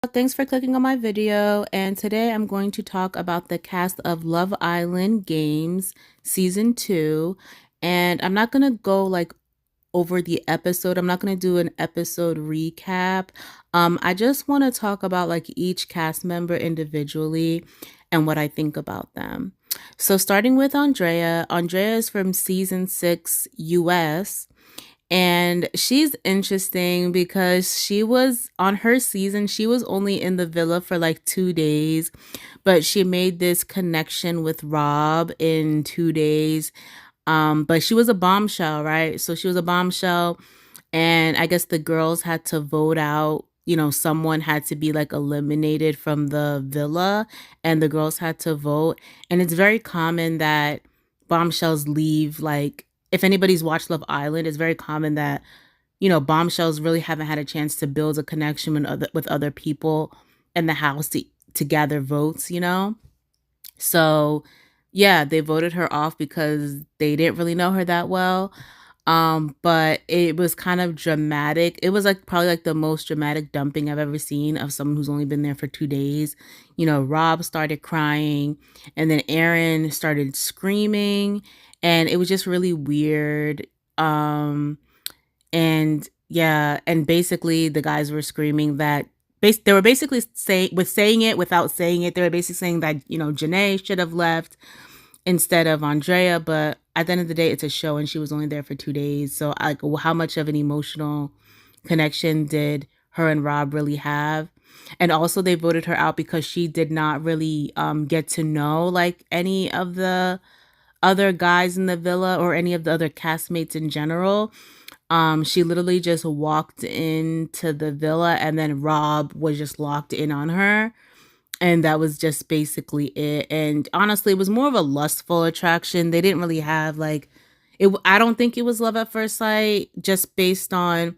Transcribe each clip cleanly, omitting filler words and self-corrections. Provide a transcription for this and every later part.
Thanks for clicking on my video, and today I'm going to talk about the cast of Love Island Games Season 2. And I'm not going to go over the episode. I'm not going to do an episode recap. I just want to talk about each cast member individually and what I think about them. So starting with Andrea. Andrea is from Season 6 US. And she's interesting because she was on her season, she was only in the villa for like 2 days, but she made this connection with Rob in 2 days. But she was a bombshell, right? So she was a bombshell, and I guess the girls had to vote out. Someone had to be eliminated from the villa, and the girls had to vote. And it's very common that bombshells leave. If anybody's watched Love Island, it's very common that bombshells really haven't had a chance to build a connection with other people in the house to gather votes. So yeah, they voted her off because they didn't really know her that well. But it was kind of dramatic. It was probably the most dramatic dumping I've ever seen of someone who's only been there for 2 days. Rob started crying, and then Aaron started screaming, and it was just really weird. And yeah, and basically the guys were screaming that they were basically saying it without saying it. They were basically saying that Janae should have left instead of Andrea, but at the end of the day, it's a show, and she was only there for 2 days. So, how much of an emotional connection did her and Rob really have? And also, they voted her out because she did not really get to know any of the other guys in the villa or any of the other castmates in general. She literally just walked into the villa, and then Rob was just locked in on her, and that was just basically it. And honestly, it was more of a lustful attraction. They didn't really have it. I don't think it was love at first sight, just based on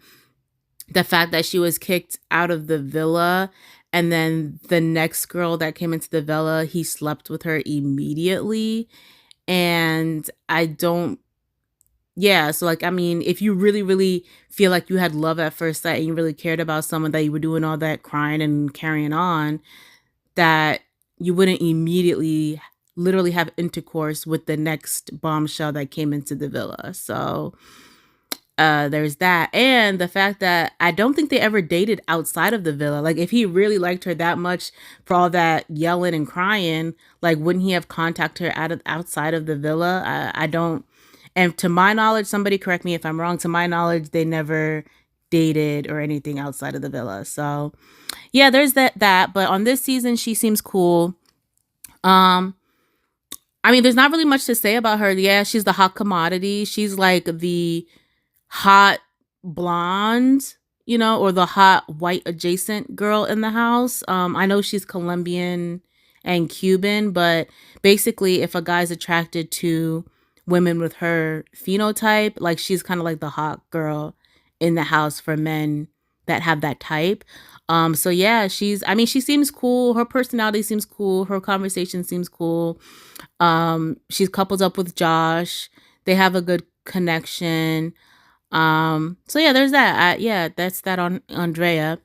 the fact that she was kicked out of the villa, and then the next girl that came into the villa, he slept with her immediately. And I don't yeah, so I mean, if you really, really feel like you had love at first sight and you really cared about someone, that you were doing all that crying and carrying on, that you wouldn't immediately literally have intercourse with the next bombshell that came into the villa. So there's that. And the fact that I don't think they ever dated outside of the villa. If he really liked her that much for all that yelling and crying, wouldn't he have contacted her outside of the villa? I don't. And to my knowledge, somebody correct me if I'm wrong, to my knowledge, they never dated or anything outside of the villa. So yeah, there's that. But on this season, she seems cool. Um, I mean, there's not really much to say about her. Yeah, she's the hot commodity. She's like the hot blonde, or the hot white adjacent girl in the house. I know she's Colombian and Cuban, but basically, if a guy's attracted to women with her phenotype, she's kind of like the hot girl in the house for men that have that type. So yeah, I mean, she seems cool. Her personality seems cool. Her conversation seems cool. She's coupled up with Josh. They have a good connection. So yeah, there's that. Yeah, that's that on Andrea.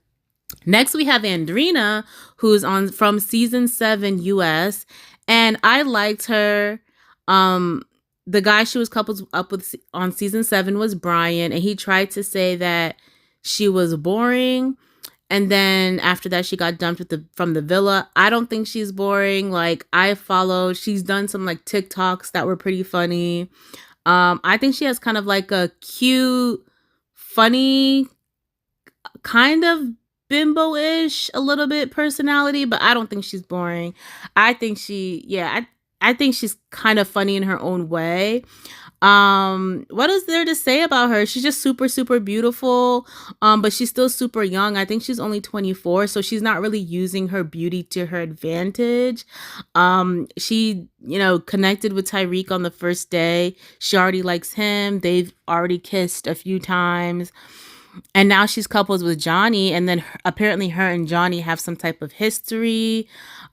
Next, we have Andrina, who's on from season 7 US, and I liked her. Um, the guy she was coupled up with on season 7 was Brian, and he tried to say that she was boring. And then after that, she got dumped from the villa. I don't think she's boring. I followed. She's done some TikToks that were pretty funny. I think she has kind of a cute, funny, kind of bimbo-ish a little bit personality, but I don't think she's boring. I think I think she's kind of funny in her own way. What is there to say about her? She's just super, super beautiful. But she's still super young. I think she's only 24, so she's not really using her beauty to her advantage. She, connected with Tyreek on the first day. She already likes him. They've already kissed a few times. And now she's coupled with Johnny, and then apparently her and Johnny have some type of history.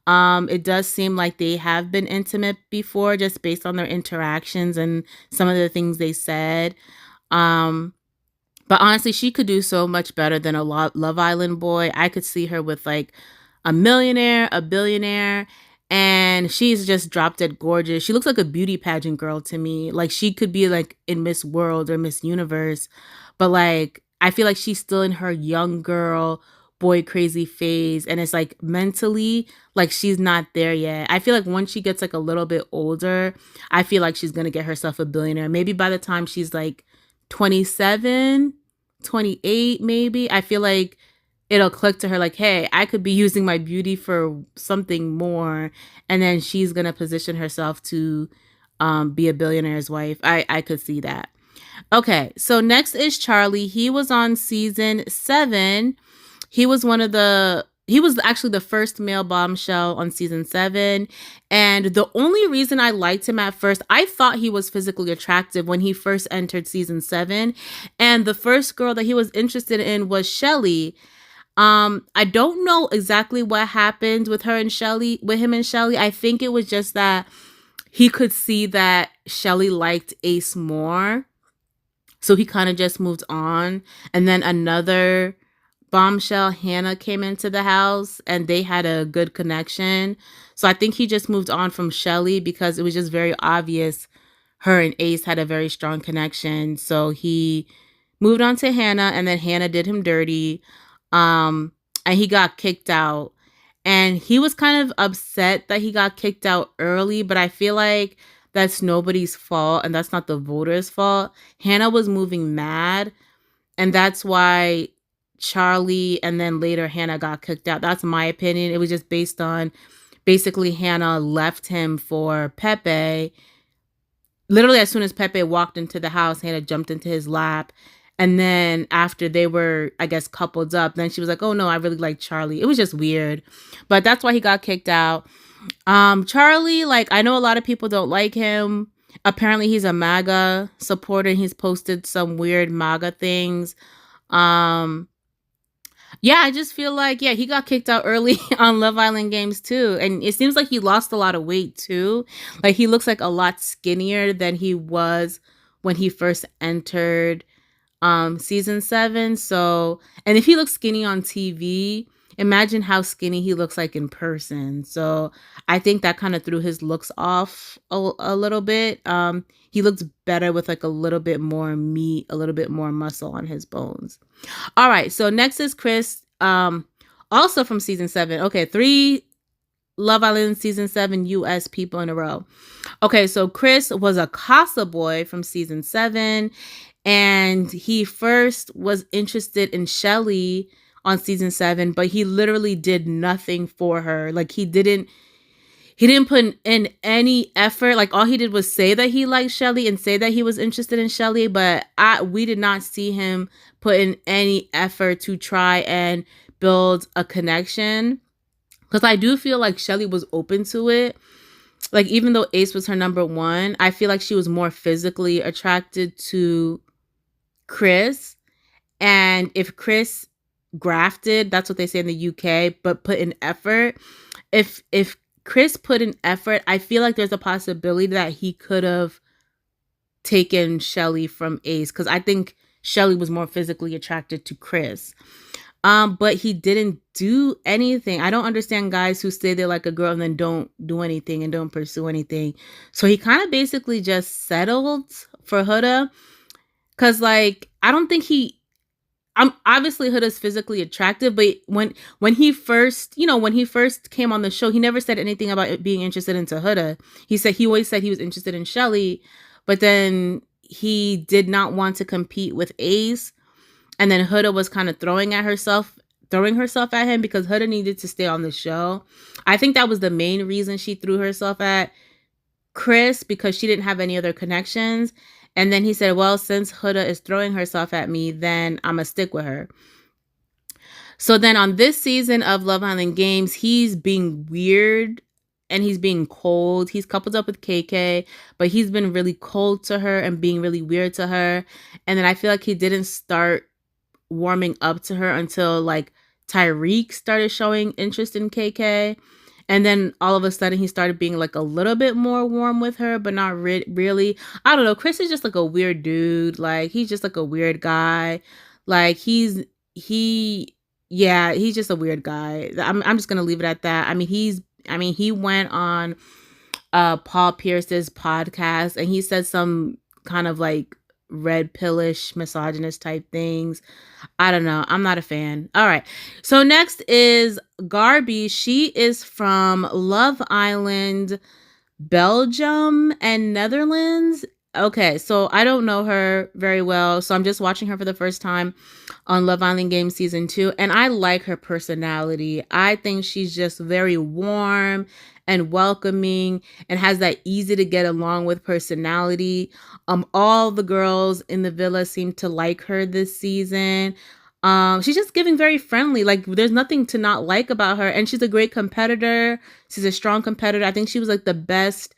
It does seem like they have been intimate before, just based on their interactions and some of the things they said. Um, But honestly, she could do so much better than a Love Island boy. I could see her with like a millionaire, a billionaire, and she's just drop dead gorgeous. She looks like a beauty pageant girl to me. Like she could be like in Miss World or Miss Universe, but like I feel like she's still in her young girl boy crazy phase, and it's like mentally like she's not there yet. I feel like once she gets like a little bit older, I feel like she's gonna get herself a billionaire. Maybe by the time she's like 27, 28, maybe. I feel like it'll click to her like, hey, I could be using my beauty for something more. And then she's going to position herself to be a billionaire's wife. I could see that. Okay, so next is Charlie. He was on season 7. He was actually the first male bombshell on season 7. And the only reason I liked him at first, I thought he was physically attractive when he first entered season 7. And the first girl that he was interested in was Shelly. I don't know exactly what happened with him and Shelly. I think it was just that he could see that Shelly liked Ace more. So he kind of just moved on. And then another bombshell, Hannah, came into the house and they had a good connection. So I think he just moved on from Shelly because it was just very obvious her and Ace had a very strong connection. So he moved on to Hannah, and then Hannah did him dirty. Um, and he got kicked out. And he was kind of upset that he got kicked out early, but I feel like that's nobody's fault and that's not the voters' fault. Hannah was moving mad, and that's why Charlie and then later Hannah got kicked out. That's my opinion. It was just based on basically Hannah left him for Pepe. Literally, as soon as Pepe walked into the house, Hannah jumped into his lap. And then after they were, I guess, coupled up, then she was like, oh no, I really like Charlie. It was just weird. But that's why he got kicked out. Charlie, like, I know a lot of people don't like him. Apparently he's a MAGA supporter. He's posted some weird MAGA things. Um, yeah, I just feel like, yeah, he got kicked out early on Love Island Games too. And it seems like he lost a lot of weight too. Like he looks like a lot skinnier than he was when he first entered season 7. So, and if he looks skinny on TV, imagine how skinny he looks like in person. So I think that kind of threw his looks off a little bit. He looks better with like a little bit more meat, a little bit more muscle on his bones. All right, so next is Chris, also from season 7. Okay, 3 Love Island season 7 US people in a row. Okay, so Chris was a Casa boy from season 7, and he first was interested in Shelly on season 7, but he literally did nothing for her. Like he didn't put in any effort. Like all he did was say that he liked Shelly and say that he was interested in Shelly, but we did not see him put in any effort to try and build a connection. Because I do feel like Shelly was open to it. Like even though Ace was her number 1, I feel like she was more physically attracted to Chris. And if Chris grafted, that's what they say in the UK, but put in effort. If Chris put in effort, I feel like there's a possibility that he could have taken Shelly from Ace, because I think Shelly was more physically attracted to Chris. But he didn't do anything. I don't understand guys who say they like a girl and then don't do anything and don't pursue anything. So he kind of basically just settled for Huda. Cause like I don't think obviously Huda's physically attractive, but when he first came on the show, he never said anything about being interested into Huda. He always said he was interested in Shelly, but then he did not want to compete with Ace. And then Huda was kind of throwing herself at him because Huda needed to stay on the show. I think that was the main reason she threw herself at Chris, because she didn't have any other connections. And then he said, well, since Huda is throwing herself at me, then I'm going to stick with her. So then on this season of Love Island Games, he's being weird and he's being cold. He's coupled up with KK, but he's been really cold to her and being really weird to her. And then I feel like he didn't start warming up to her until like Tyreek started showing interest in KK. And then all of a sudden he started being like a little bit more warm with her, but not really. I don't know. Chris is just like a weird dude. Like he's just like a weird guy. Like he yeah, he's just a weird guy. I'm just gonna leave it at that. He went on Paul Pierce's podcast and he said some kind of like red pillish misogynist type things. I don't know. I'm not a fan. All right. So next is Garby. She is from Love Island, Belgium, and Netherlands. Okay, so I don't know her very well, so I'm just watching her for the first time on Love Island Games season 2, and I like her personality. I think she's just very warm and welcoming and has that easy to get along with personality. All the girls in the villa seem to like her this season. She's just giving very friendly. Like there's nothing to not like about her, and she's a great competitor. She's a strong competitor. I think she was like the best.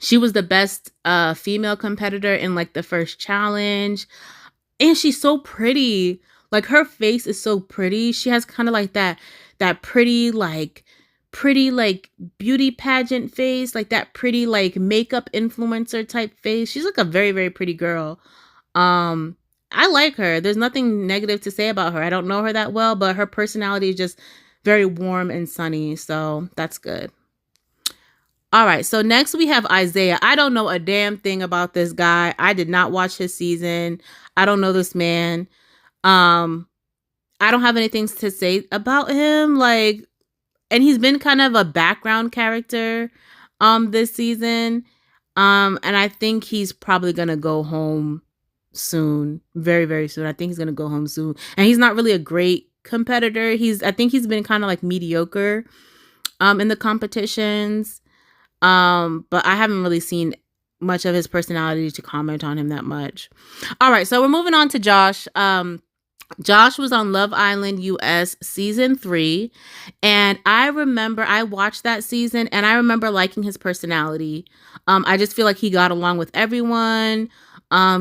She was the best female competitor in like the first challenge, and she's so pretty. Like her face is so pretty. She has kind of like that pretty like beauty pageant face, like that pretty like makeup influencer type face. She's like a very very pretty girl. Um I like her. There's nothing negative to say about her. I don't know her that well, but her personality is just very warm and sunny, so that's good. All right, so next we have Isaiah. I don't know a damn thing about this guy. I did not watch his season. I don't know this man. Um I don't have anything to say about him. Like, and he's been kind of a background character this season. And I think he's probably gonna go home soon. Very, very soon. I think he's gonna go home soon. And he's not really a great competitor. I think he's been kind of like mediocre in the competitions. But I haven't really seen much of his personality to comment on him that much. All right, so we're moving on to Josh. Josh was on Love Island US season 3, and I remember I watched that season and I remember liking his personality. I just feel like he got along with everyone.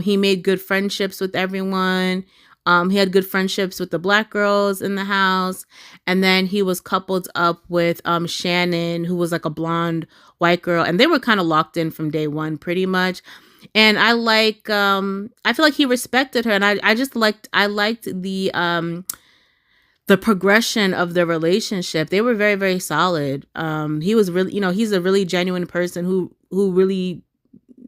He made good friendships with everyone. He had good friendships with the black girls in the house, and then he was coupled up with Shannon, who was like a blonde white girl, and they were kind of locked in from day one pretty much. And I feel like he respected her, and I liked the progression of their relationship. They were very very solid. He was really, he's a really genuine person who really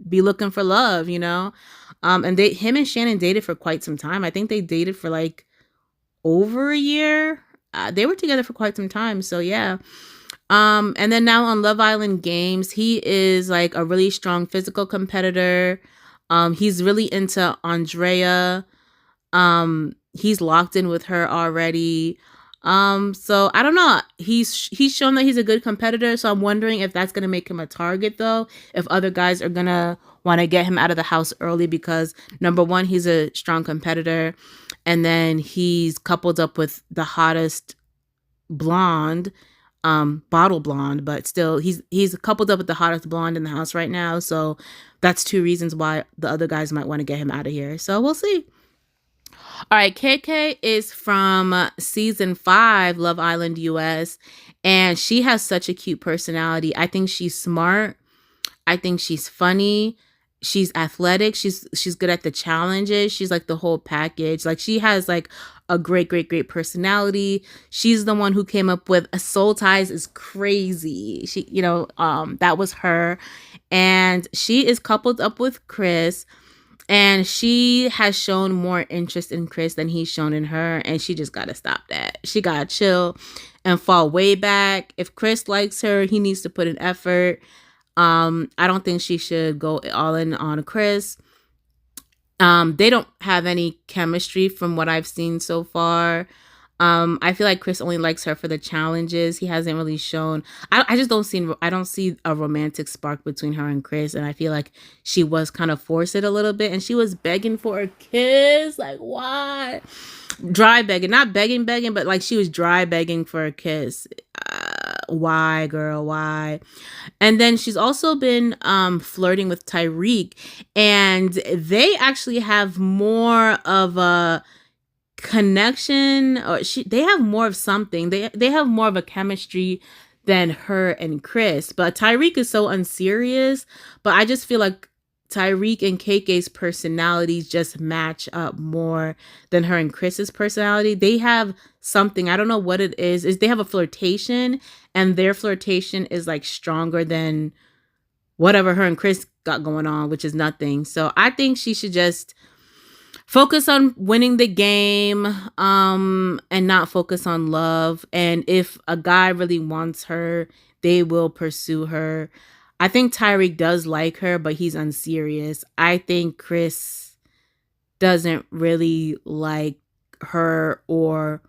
be looking for love. And him and Shannon dated for quite some time. I think they dated for like over a year. They were together for quite some time, so yeah. And then now on Love Island Games, he is like a really strong physical competitor. He's really into Andrea. He's locked in with her already. So I don't know. He's shown that he's a good competitor, so I'm wondering if that's gonna make him a target though. If other guys are gonna want to get him out of the house early because number one, he's a strong competitor, and then he's coupled up with the hottest blonde, bottle blonde, but still he's coupled up with the hottest blonde in the house right now. So that's two reasons why the other guys might want to get him out of here. So we'll see. All right, KK is from season 5, Love Island US, and she has such a cute personality. I think she's smart. I think she's funny. She's athletic. She's good at the challenges. She's like the whole package. Like she has like a great, great, great personality. She's the one who came up with a Soul Ties is crazy. That was her. And she is coupled up with Chris. And she has shown more interest in Chris than he's shown in her. And she just got to stop that. She got to chill and fall way back. If Chris likes her, he needs to put an effort. I don't think she should go all in on Chris. They don't have any chemistry from what I've seen so far. I feel like Chris only likes her for the challenges. He hasn't really shown. I just don't see a romantic spark between her and Chris, and I feel like she was kind of forced it a little bit, and she was begging for a kiss. Like why? Dry begging, not begging, but like she was dry begging for a kiss. Why, girl? Why? And then she's also been flirting with Tyreek, and they actually have more of a connection, or they have more of something. They have more of a chemistry than her and Chris. But Tyreek is so unserious. But I just feel like Tyreek and KK's personalities just match up more than her and Chris's personality. They have something, I don't know what it is they have a flirtation, and their flirtation is like stronger than whatever her and Chris got going on, which is nothing. So I think she should just focus on winning the game, and not focus on love. And if a guy really wants her, they will pursue her. I think Tyreek does like her, but he's unserious. I think Chris doesn't really like her or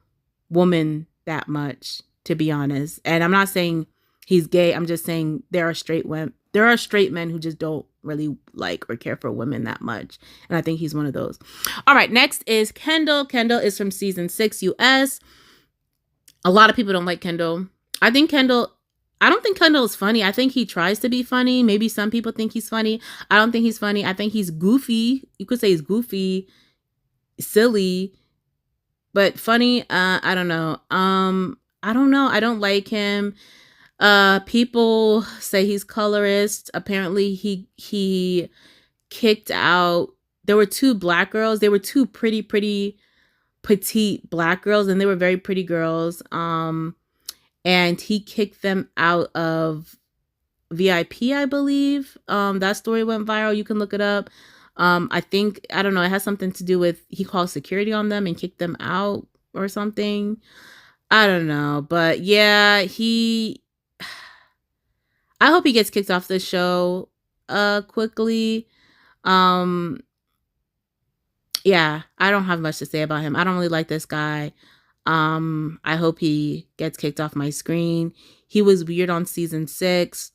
woman that much, to be honest. And I'm not saying he's gay. I'm just saying there are straight men who just don't really like or care for women that much. And I think he's one of those. All right, next is Kendall. Kendall is from season 6 US. A lot of people don't like Kendall. I don't think Kendall is funny. I think he tries to be funny. Maybe some people think he's funny. I don't think he's funny. I think he's goofy. You could say he's goofy, silly, but funny. I don't know. I don't know. I don't like him. People say he's colorist. Apparently he kicked out, there were 2 black girls. They were 2 pretty petite black girls, and they were very pretty girls. And he kicked them out of VIP, I believe. That story went viral. You can look it up. I think, I don't know, it has something to do with he called security on them and kicked them out or something. I don't know, but yeah, I hope he gets kicked off the show quickly. Um yeah, I don't have much to say about him. I don't really like this guy. I hope he gets kicked off my screen. He was weird on season 6.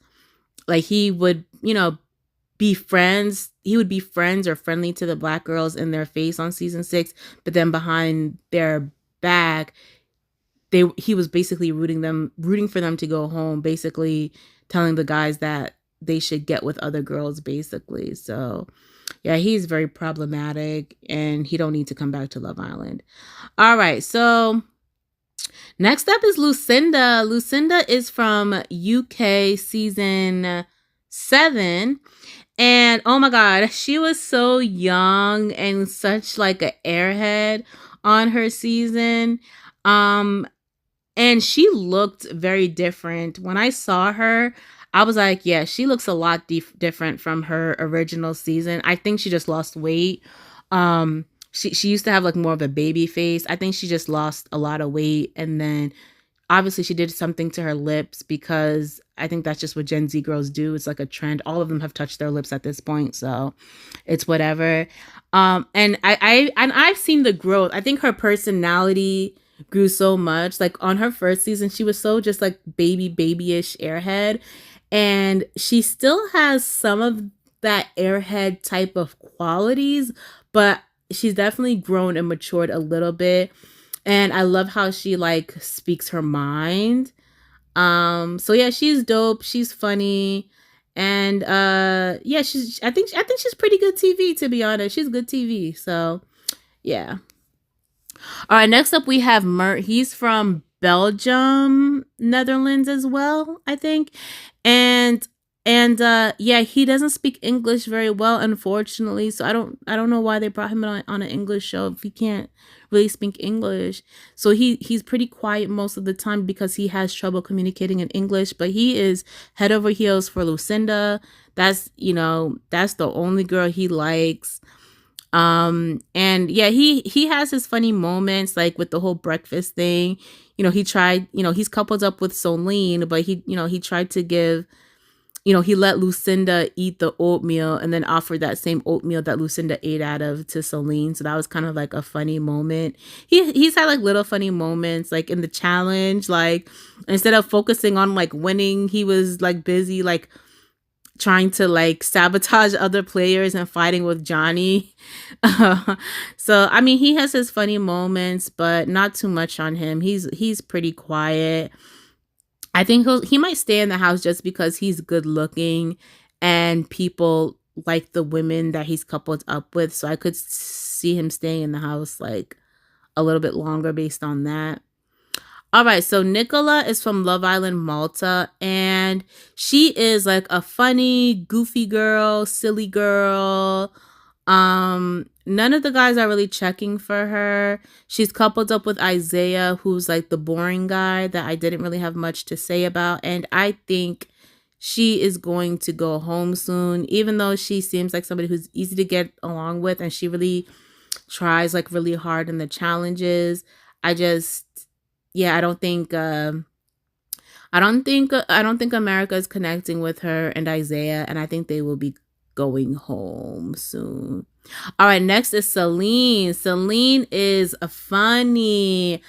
Like he would, be friends. He would be friends or friendly to the black girls in their face on season 6, but then behind their back, he was basically rooting for them to go home, basically telling the guys that they should get with other girls, basically. So yeah, he's very problematic, and he don't need to come back to Love Island. All right, so next up is Lucinda. Lucinda is from UK season 7. And oh my God, she was so young and such like an airhead on her season. And she looked very different. When I saw her, I was like, yeah, she looks a lot different from her original season. I think she just lost weight. She used to have like more of a baby face. I think she just lost a lot of weight, and then obviously she did something to her lips, because I think that's just what Gen Z girls do. It's like a trend. All of them have touched their lips at this point, so it's whatever. And I've seen the growth. I think her personality grew so much. Like on her first season, she was so just like babyish airhead, and she still has some of that airhead type of qualities, but she's definitely grown and matured a little bit. And I love how she like speaks her mind. So yeah, she's dope, she's funny, and yeah, I think she's pretty good TV, to be honest. She's good TV. So yeah. All right, next up we have Mert. He's from Belgium, Netherlands as well, I think. And yeah, he doesn't speak English very well, unfortunately. So I don't know why they brought him on an English show if he can't really speak English. So he's pretty quiet most of the time because he has trouble communicating in English, but he is head over heels for Lucinda. That's the only girl he likes. And yeah, he has his funny moments, like with the whole breakfast thing. He tried, he's coupled up with Solene, but he tried to give, he let Lucinda eat the oatmeal and then offered that same oatmeal that Lucinda ate out of to Solene. So that was kind of like a funny moment. He's had like little funny moments, like in the challenge, like instead of focusing on like winning, he was like busy like trying to like sabotage other players and fighting with Johnny. So I mean, he has his funny moments, but not too much on him. He's pretty quiet. I think he might stay in the house just because he's good looking and people like the women that he's coupled up with. So I could see him staying in the house like a little bit longer based on that. All right, so Nicola is from Love Island Malta, and she is like a funny, goofy girl, silly girl. None of the guys are really checking for her. She's coupled up with Isaiah, who's like the boring guy that I didn't really have much to say about, and I think she is going to go home soon, even though she seems like somebody who's easy to get along with, and she really tries like really hard in the challenges. I just, yeah, I don't think America is connecting with her and Isaiah, and I think they will be going home soon. All right, next is Celine. Celine is a funny.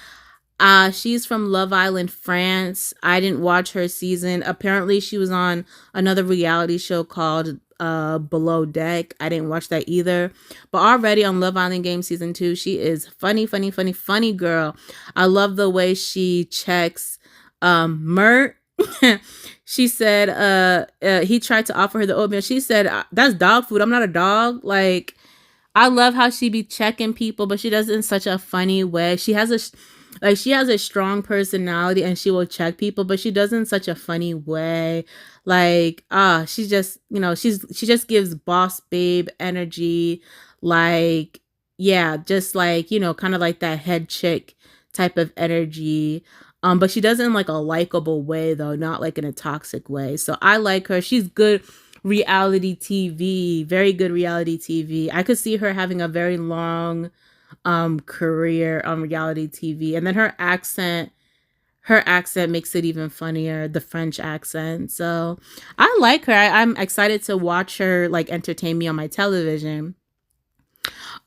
She's from Love Island, France. I didn't watch her season. Apparently, she was on another reality show called Below Deck. I didn't watch that either. But already on Love Island Game season 2, she is funny, funny, funny, funny girl. I love the way she checks Mert. She said he tried to offer her the oatmeal. She said, that's dog food. I'm not a dog. Like, I love how she be checking people, but she does it in such a funny way. She has a strong personality and she will check people, but she does it in such a funny way. Like, she just, she just gives boss babe energy. Like, yeah, just like, kind of like that head chick type of energy. But she does it in like a likable way though, not like in a toxic way. So I like her. She's good reality TV, very good reality TV. I could see her having a very long career on reality TV. And then her accent makes it even funnier, the French accent. So I like her. I'm excited to watch her like entertain me on my television.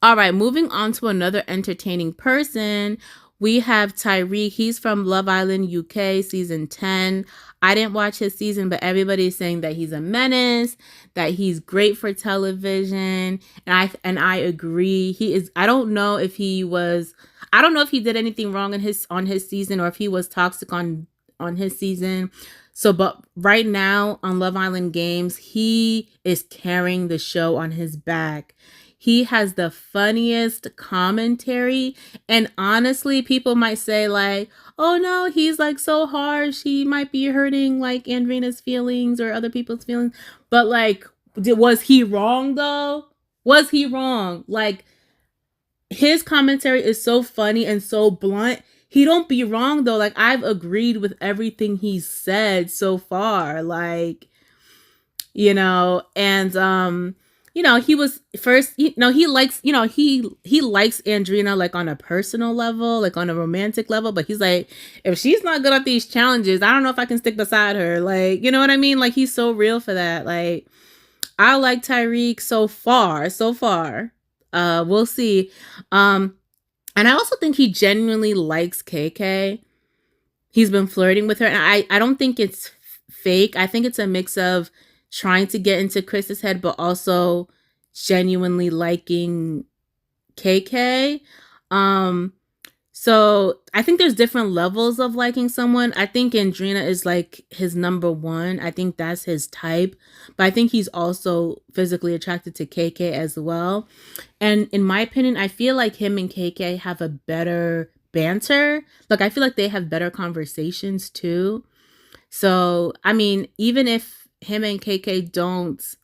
All right, moving on to another entertaining person. We have Tyreek. He's from Love Island UK season 10. I didn't watch his season, but everybody's saying that he's a menace, that he's great for television, and I agree. He is. I don't know if he did anything wrong on his season or if he was toxic on his season. So, but right now on Love Island Games, he is carrying the show on his back. He has the funniest commentary. And honestly, people might say, like, oh no, he's like so harsh. He might be hurting like Andrina's feelings or other people's feelings. But like, was he wrong though? Was he wrong? Like, his commentary is so funny and so blunt. He don't be wrong though. Like, I've agreed with everything he's said so far. Like, and he was first, he likes, he likes Andrina like on a personal level, like on a romantic level, but he's like, if she's not good at these challenges, I don't know if I can stick beside her. Like, you know what I mean? Like, he's so real for that. Like, I like Tyreek so far, so far. We'll see. And I also think he genuinely likes KK. He's been flirting with her, and I don't think it's fake. I think it's a mix of trying to get into Chris's head, but also genuinely liking KK. So I think there's different levels of liking someone. I think Andrina is like his number one. I think that's his type. But I think he's also physically attracted to KK as well. And in my opinion, I feel like him and KK have a better banter. Like, I feel like they have better conversations too. So, I mean, even if him and KK don't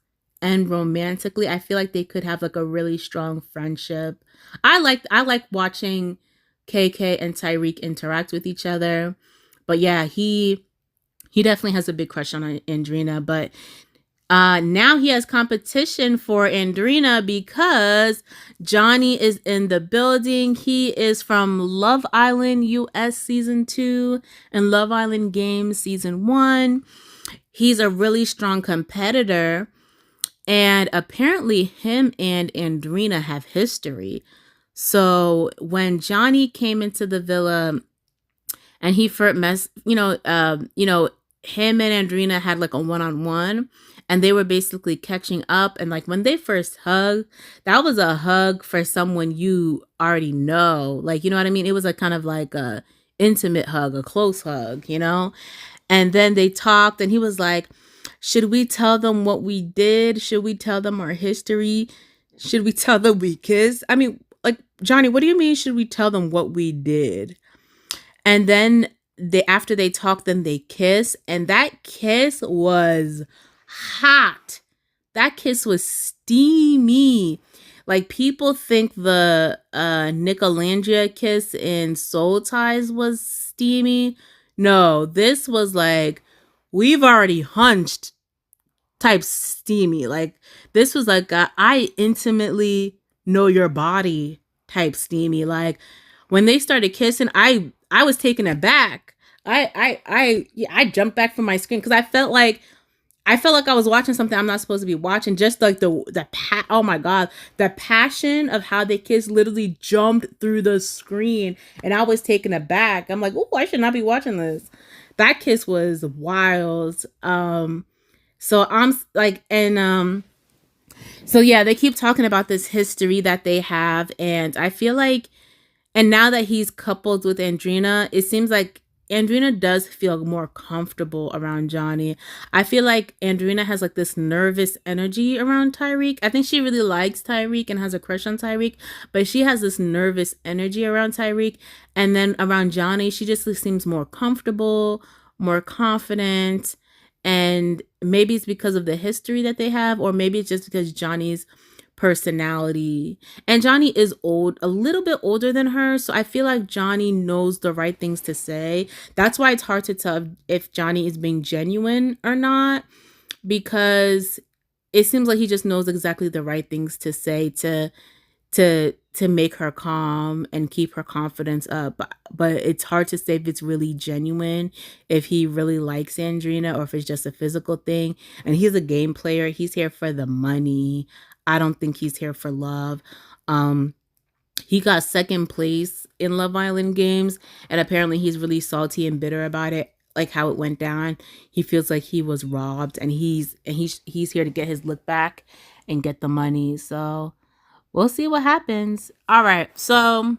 end romantically, I feel like they could have like a really strong friendship. I like watching KK and Tyreek interact with each other. But yeah, he definitely has a big crush on Andrina. But now he has competition for Andrina because Johnny is in the building. He is from Love Island US season 2 and Love Island Games season 1. He's a really strong competitor. And apparently him and Andrina have history. So when Johnny came into the villa and he first him and Andrina had like a one-on-one and they were basically catching up. And like when they first hugged, that was a hug for someone you already know. Like, you know what I mean? It was a kind of like a intimate hug, a close hug, And then they talked and he was like, should we tell them what we did? Should we tell them our history? Should we tell them we kissed? I mean, like, Johnny, what do you mean should we tell them what we did? And then they after they talk, then they kiss, and that kiss was hot. That kiss was steamy. Like, people think the Nicolandria kiss in Soul Ties was steamy. No, this was like, we've already hunched type steamy. Like, this was like I intimately know your body type steamy. Like, when they started kissing, I was taken aback. I jumped back from my screen because I felt like I was watching something I'm not supposed to be watching. Just like oh my god, the passion of how they kissed literally jumped through the screen, and I was taken aback. I'm like, oh, I should not be watching this. That kiss was wild. So I'm like, and so yeah, they keep talking about this history that they have, and I feel like, and now that he's coupled with Andrina, it seems like Andrina does feel more comfortable around Johnny. I feel like Andrina has like this nervous energy around Tyreek. I think she really likes Tyreek and has a crush on Tyreek, but she has this nervous energy around Tyreek. And then around Johnny, she just seems more comfortable, more confident. And maybe it's because of the history that they have, or maybe it's just because Johnny's personality. And Johnny is old, a little bit older than her, so I feel like Johnny knows the right things to say. That's why it's hard to tell if Johnny is being genuine or not, because it seems like he just knows exactly the right things to say to make her calm and keep her confidence up. But it's hard to say if it's really genuine, if he really likes Andrina, or if it's just a physical thing. And he's a game player. He's here for the money. I don't think he's here for love. He got second place in Love Island games, and apparently he's really salty and bitter about it, like how it went down. He feels like he was robbed, and he's here to get his look back and get the money. So we'll see what happens. All right. So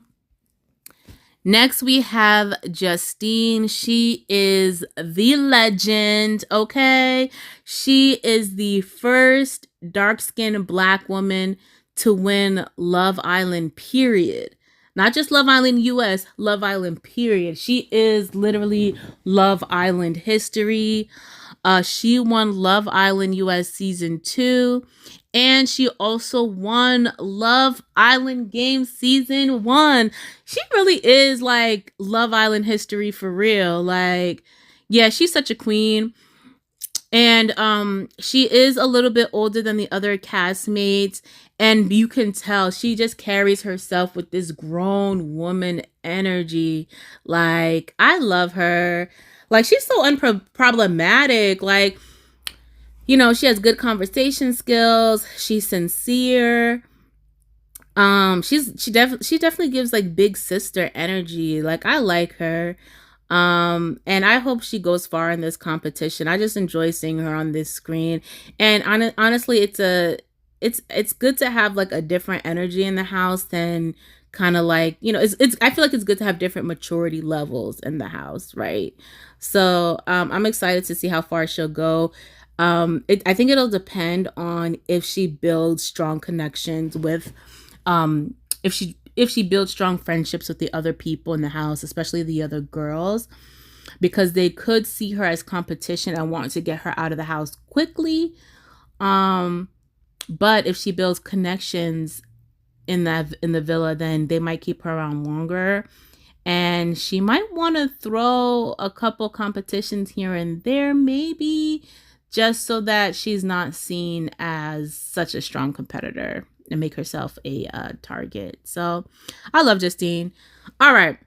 next we have Justine. She is the legend, okay? She is the first dark-skinned Black woman to win Love Island, period. Not just Love Island US, Love Island, period. She is literally Love Island history. She won Love Island US season 2. And she also won Love Island Games season 1. She really is like Love Island history for real. Like, yeah, she's such a queen. And she is a little bit older than the other castmates, and you can tell she just carries herself with this grown woman energy. Like, I love her. Like, she's so unproblematic. Like, you know, she has good conversation skills. She's sincere. She definitely gives like big sister energy. Like, I like her. And I hope she goes far in this competition. I just enjoy seeing her on this screen. And honestly, it's good to have like a different energy in the house than kind of like, you know, it's I feel like it's good to have different maturity levels in the house, right? So I'm excited to see how far she'll go. I think it'll depend on if she builds strong connections with if she builds strong friendships with the other people in the house, especially the other girls, because they could see her as competition and want to get her out of the house quickly. But if she builds connections in the villa, then they might keep her around longer. And she might want to throw a couple competitions here and there, maybe, just so that she's not seen as such a strong competitor and make herself a target. So I love Justine. All right.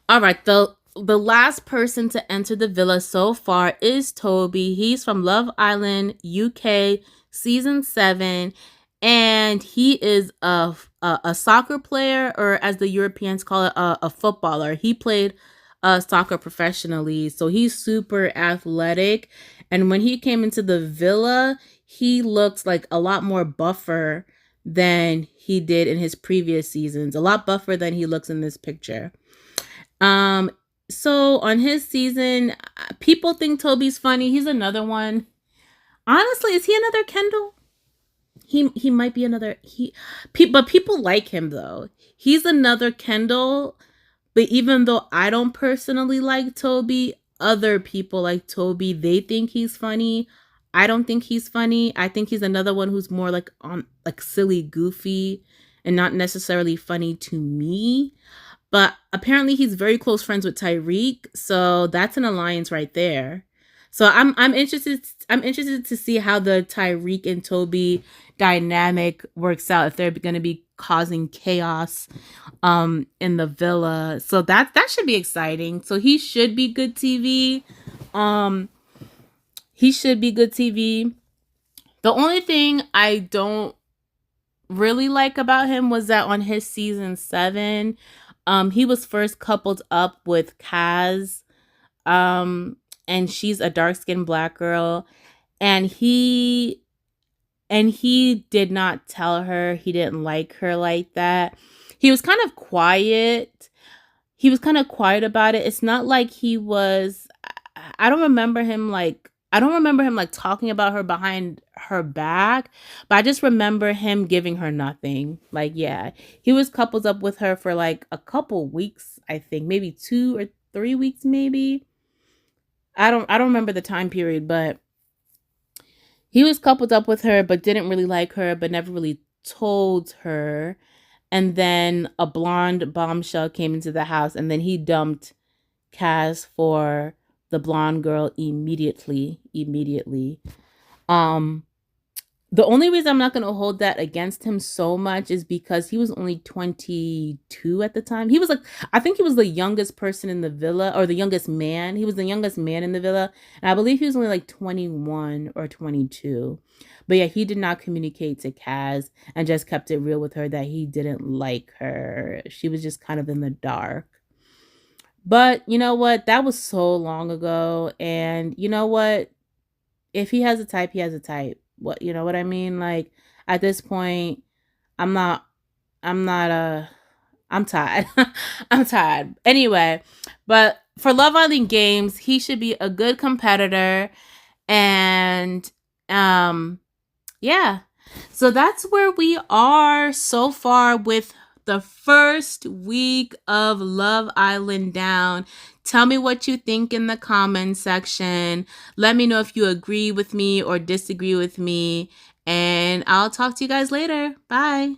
The last person to enter the villa so far is Toby. He's from Love Island UK season 7, and he is a soccer player, or as the Europeans call it, a footballer. He played soccer professionally, so he's super athletic. And when he came into the villa, he looked like a lot more buffer than he did in his previous seasons. A lot buffer than he looks in this picture. So on his season, people think Toby's funny. He's another one. Honestly, is he another Kendall? He might be another but people like him though. He's another Kendall, But even though I don't personally like Toby, other people like Toby. They think he's funny. I don't think he's funny. I think he's another one who's more like on like silly, goofy, and not necessarily funny to me. But apparently he's very close friends with Tyreek, so that's an alliance right there. So I'm interested to see how the Tyreek and Toby dynamic works out, if they're going to be causing chaos in the villa. So that should be exciting. So he should be good TV. Um he should be good TV. The only thing I don't really like about him was that on his season 7, he was first coupled up with Kaz, um and she's a dark-skinned black girl, and he did not tell her he didn't like her like that. He was kind of quiet. He was kind of quiet about it. It's not like he was I don't remember him like talking about her behind her back, but I just remember him giving her nothing. Like, yeah, he was coupled up with her for like a couple weeks, I think, maybe 2 or 3 weeks maybe. I don't remember the time period, but he was coupled up with her but didn't really like her, but never really told her. And then a blonde bombshell came into the house, and then he dumped Cass for the blonde girl immediately. Immediately. Um, the only reason I'm not going to hold that against him so much is because he was only 22 at the time. He was like, I think he was the youngest person in the villa, or the youngest man. He was the youngest man in the villa. And I believe he was only like 21 or 22. But yeah, he did not communicate to Kaz and just kept it real with her that he didn't like her. She was just kind of in the dark. But you know what? That was so long ago. And you know what? If he has a type, he has a type. What, you know what I mean? Like, at this point, I'm not I'm not I'm tired. I'm tired. Anyway, but for Love Island Games, he should be a good competitor. And yeah. So that's where we are so far with the first week of Love Island Down. Tell me what you think in the comments section. Let me know if you agree with me or disagree with me. And I'll talk to you guys later. Bye.